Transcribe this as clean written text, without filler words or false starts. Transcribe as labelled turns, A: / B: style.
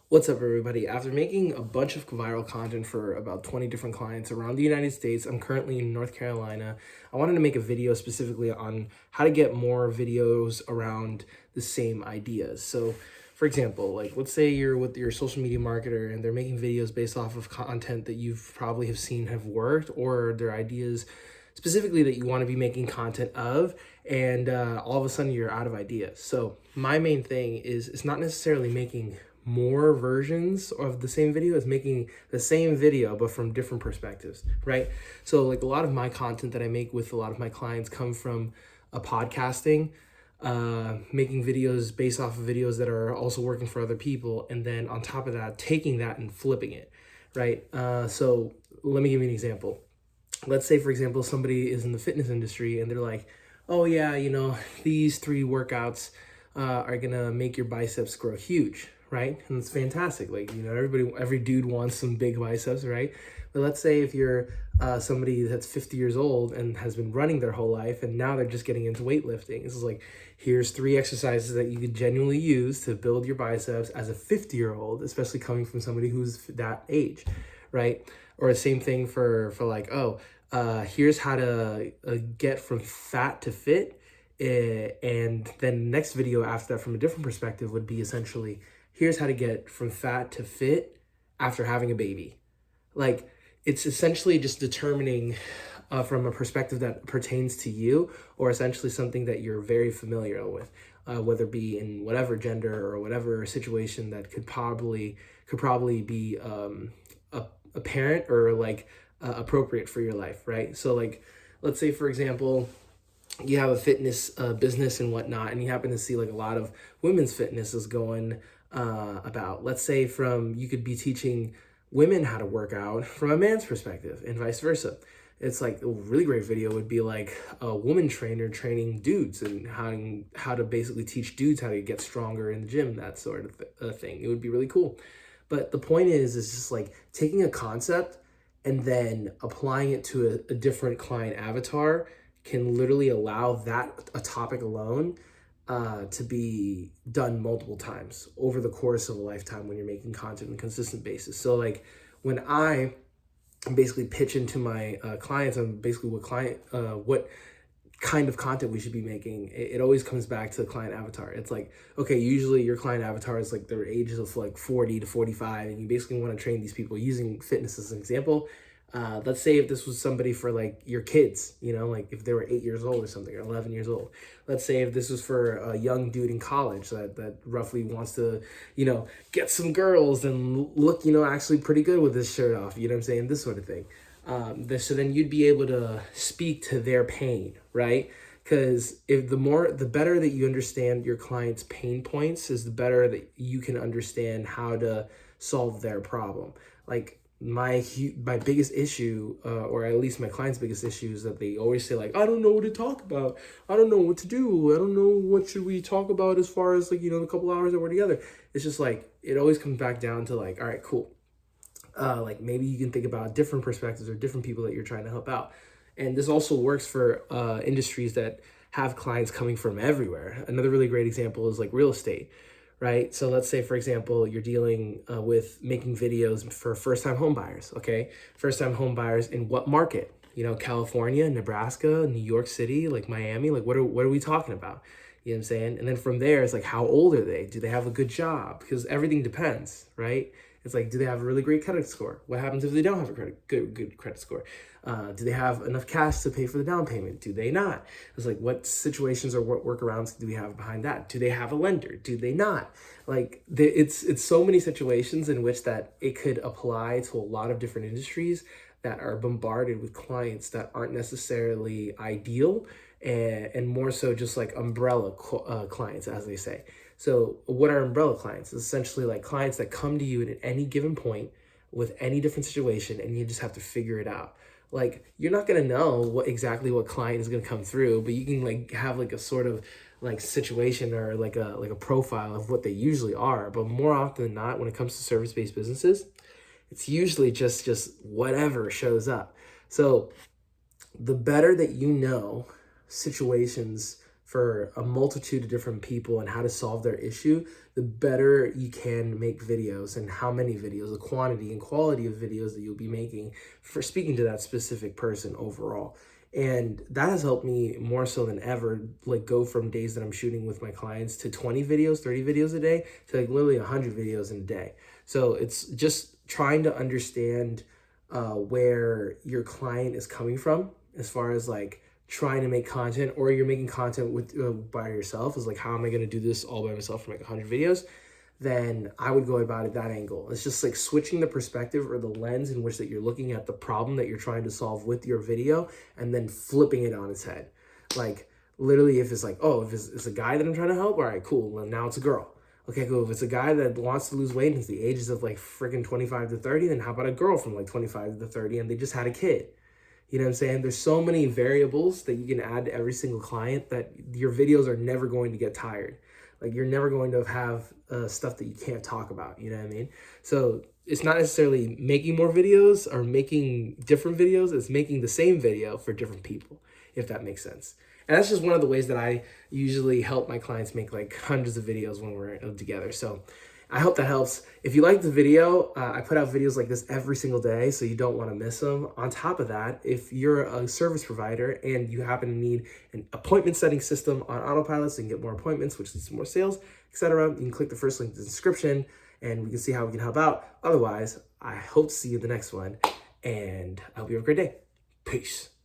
A: What's up, everybody? After making a bunch of viral content for about 20 different clients around the United States, I'm currently in North Carolina. I wanted to make a video specifically on how to get more videos around the same ideas. So, for example, like let's say you're with your social media marketer and they're making videos based off of content that you've probably have seen have worked, or their ideas specifically that you want to be making content of, and all of a sudden you're out of ideas. So my main thing is it's not necessarily making more versions of the same video, is making the same video but from different perspectives, right? So like a lot of my content that I make with a lot of my clients come from a podcasting, making videos based off of videos that are also working for other people, and then on top of that taking that and flipping it, right? So let me give you an example. Let's say, for example, somebody is in the fitness industry and they're like, oh yeah, these 3 workouts are gonna make your biceps grow huge, right? And it's fantastic. Like, every dude wants some big biceps, right? But let's say if you're somebody that's 50 years old and has been running their whole life and now they're just getting into weightlifting. This is like, here's 3 exercises that you could genuinely use to build your biceps as a 50-year-old, especially coming from somebody who's that age, right? Or the same thing for like, here's how to get from fat to fit. And then the next video after that from a different perspective would be essentially, here's how to get from fat to fit after having a baby. Like, it's essentially just determining from a perspective that pertains to you, or essentially something that you're very familiar with, whether it be in whatever gender or whatever situation that could probably be apparent or like appropriate for your life, right? So like, let's say for example, you have a fitness business and whatnot, and you happen to see like a lot of women's fitness is going about. Let's say you could be teaching women how to work out from a man's perspective and vice versa. It's like a really great video would be like a woman trainer training dudes and how to basically teach dudes how to get stronger in the gym, that sort of thing. It would be really cool. But the point is just like taking a concept and then applying it to a different client avatar can literally allow that a topic alone to be done multiple times over the course of a lifetime when you're making content on a consistent basis. So like when I basically pitch into my clients on basically what kind of content we should be making, it always comes back to the client avatar. It's like, okay, usually your client avatar is like their ages of like 40 to 45, and you basically want to train these people using fitness as an example. Let's say if this was somebody for like your kids, like if they were 8 years old or something, or 11 years old. Let's say if this was for a young dude in college that roughly wants to, get some girls and look, actually pretty good with his shirt off, you know what I'm saying? This sort of thing. So then you'd be able to speak to their pain, right? Because if the better that you understand your client's pain points, is the better that you can understand how to solve their problem. Like my biggest issue, or at least my client's biggest issue, is that they always say like, I don't know what to talk about. I don't know what to do. I don't know what should we talk about as far as like, the couple hours that we're together. It's just like, it always comes back down to like, all right, cool. Like maybe you can think about different perspectives or different people that you're trying to help out. And this also works for industries that have clients coming from everywhere. Another really great example is like real estate, right? So let's say, for example, you're dealing with making videos for first-time home buyers, okay? First-time home buyers in what market? California, Nebraska, New York City, like Miami, like what are we talking about? You know what I'm saying? And then from there, it's like, how old are they? Do they have a good job? Because everything depends, right? It's like, do they have a really great credit score? What happens if they don't have a good credit score? Do they have enough cash to pay for the down payment? Do they not? It's like, what situations or what workarounds do we have behind that? Do they have a lender? Do they not? Like, it's so many situations in which that it could apply to a lot of different industries that are bombarded with clients that aren't necessarily ideal, and more so just like umbrella clients, as they say. So what are umbrella clients? It's essentially like clients that come to you at any given point with any different situation, and you just have to figure it out. Like, you're not going to know what client is going to come through, but you can like have like a sort of like situation or like a profile of what they usually are. But more often than not, when it comes to service-based businesses, it's usually just whatever shows up. So the better that you know situations for a multitude of different people and how to solve their issue, the better you can make videos and how many videos, the quantity and quality of videos that you'll be making for speaking to that specific person overall. And that has helped me more so than ever, like go from days that I'm shooting with my clients to 20 videos, 30 videos a day to like literally 100 videos in a day. So it's just trying to understand where your client is coming from as far as like trying to make content, or you're making content with by yourself, is like, how am I going to do this all by myself for like 100 videos? Then I would go about it that angle. It's just like switching the perspective or the lens in which that you're looking at the problem that you're trying to solve with your video, and then flipping it on its head. Like literally, if it's like, oh, if it's a guy that I'm trying to help, all right, cool. Well, now it's a girl. Okay, cool. If it's a guy that wants to lose weight and it's the ages of like freaking 25 to 30, then how about a girl from like 25 to 30 and they just had a kid? You know what I'm saying? There's so many variables that you can add to every single client that your videos are never going to get tired. Like you're never going to have stuff that you can't talk about. You know what I mean? So it's not necessarily making more videos or making different videos. It's making the same video for different people, if that makes sense. And that's just one of the ways that I usually help my clients make like hundreds of videos when we're together. So I hope that helps. If you like the video, I put out videos like this every single day, so you don't want to miss them. On top of that, if you're a service provider and you happen to need an appointment setting system on autopilot so you can get more appointments, which leads to more sales, etc., you can click the first link in the description and we can see how we can help out. Otherwise, I hope to see you in the next one, and I hope you have a great day. Peace.